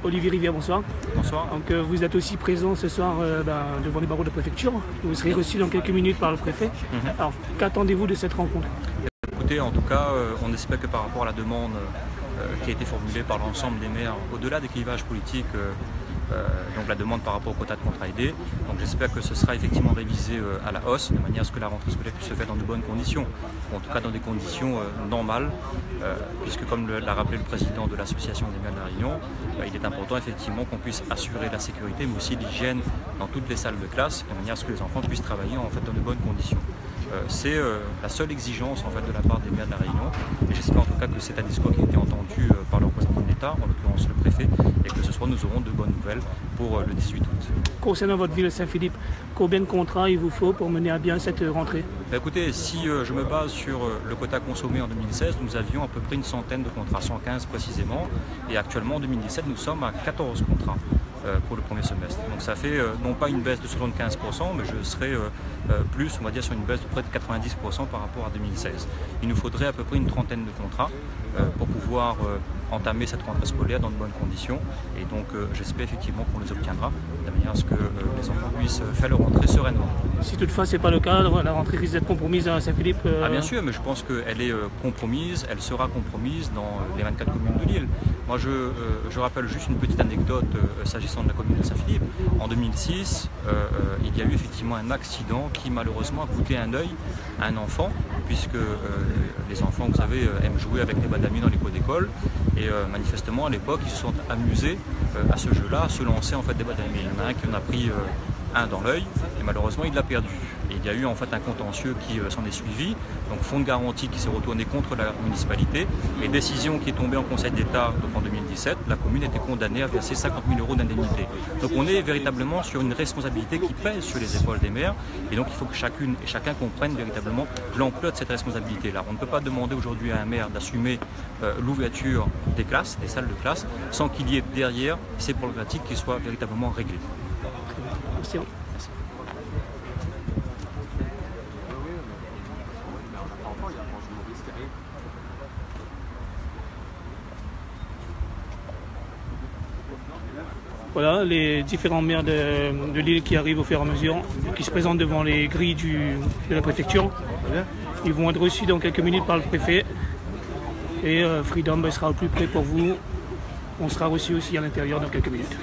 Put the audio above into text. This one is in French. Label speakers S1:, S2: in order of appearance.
S1: Olivier Rivière, bonsoir.
S2: Bonsoir.
S1: Donc, vous êtes aussi présent ce soir devant les barreaux de préfecture. Vous serez reçu dans quelques minutes par le préfet. Alors, qu'attendez-vous de cette rencontre?
S2: Écoutez, en tout cas, on espère que par rapport à la demande qui a été formulée par l'ensemble des maires, au-delà des clivages politiques, donc la demande par rapport au quota de contrats aidés, donc j'espère que ce sera effectivement révisé à la hausse, de manière à ce que la rentrée scolaire puisse se faire dans de bonnes conditions, ou en tout cas dans des conditions normales, puisque comme l'a rappelé le président de l'association des maires de la Réunion, il est important effectivement qu'on puisse assurer la sécurité, mais aussi l'hygiène dans toutes les salles de classe, de manière à ce que les enfants puissent travailler en fait dans de bonnes conditions. C'est la seule exigence en fait, de la part des maires de la Réunion, et j'espère en tout cas que c'est un discours qui a été entendu par le représentant de l'État, en l'occurrence le préfet, et que ce soir nous aurons de bonnes nouvelles pour le 18 août.
S1: Concernant votre ville Saint-Philippe, combien de contrats il vous faut pour mener à bien cette rentrée?
S2: Écoutez, si je me base sur le quota consommé en 2016, nous avions à peu près une centaine de contrats, 115 précisément, et actuellement en 2017 nous sommes à 14 contrats pour le premier semestre. Donc ça fait non pas une baisse de 75%, mais je serai plus, on va dire, sur une baisse de près de 90% par rapport à 2016. Il nous faudrait à peu près une trentaine de contrats pour pouvoir entamer cette rentrée scolaire dans de bonnes conditions. Et donc j'espère effectivement qu'on les obtiendra, de manière à ce que les enfants puissent faire leur rentrée sereinement.
S1: Si toutefois ce n'est pas le cas, la rentrée risque d'être compromise à Saint-Philippe
S2: Ah bien sûr, mais je pense qu'elle est compromise, elle sera compromise dans les 24 communes de l'île. Moi je rappelle juste une petite anecdote s'agissant de la commune de Saint-Philippe. En 2006, il y a eu effectivement un accident qui malheureusement a coûté un œil à un enfant, puisque les enfants, vous savez, aiment jouer avec les badamis dans les cours d'école. Et manifestement à l'époque ils se sont amusés à ce jeu-là, à se lancer en fait des badamis. Il y en a un qui en a pris un dans l'œil et malheureusement il l'a perdu. Et il y a eu en fait un contentieux qui s'en est suivi, donc fonds de garantie qui s'est retourné contre la municipalité et décision qui est tombée en Conseil d'État en 2017, la commune était condamnée à verser 50 000 € d'indemnité. Donc on est véritablement sur une responsabilité qui pèse sur les épaules des maires et donc il faut que chacune et chacun comprenne véritablement l'ampleur de cette responsabilité-là. On ne peut pas demander aujourd'hui à un maire d'assumer l'ouverture des classes, des salles de classe, sans qu'il y ait derrière ces problématiques qui soient véritablement réglées.
S1: Merci. Voilà, les différents maires de l'île qui arrivent au fur et à mesure, qui se présentent devant les grilles de la préfecture. Ils vont être reçus dans quelques minutes par le préfet. Et Freedom sera au plus près pour vous. On sera reçu aussi à l'intérieur dans quelques minutes.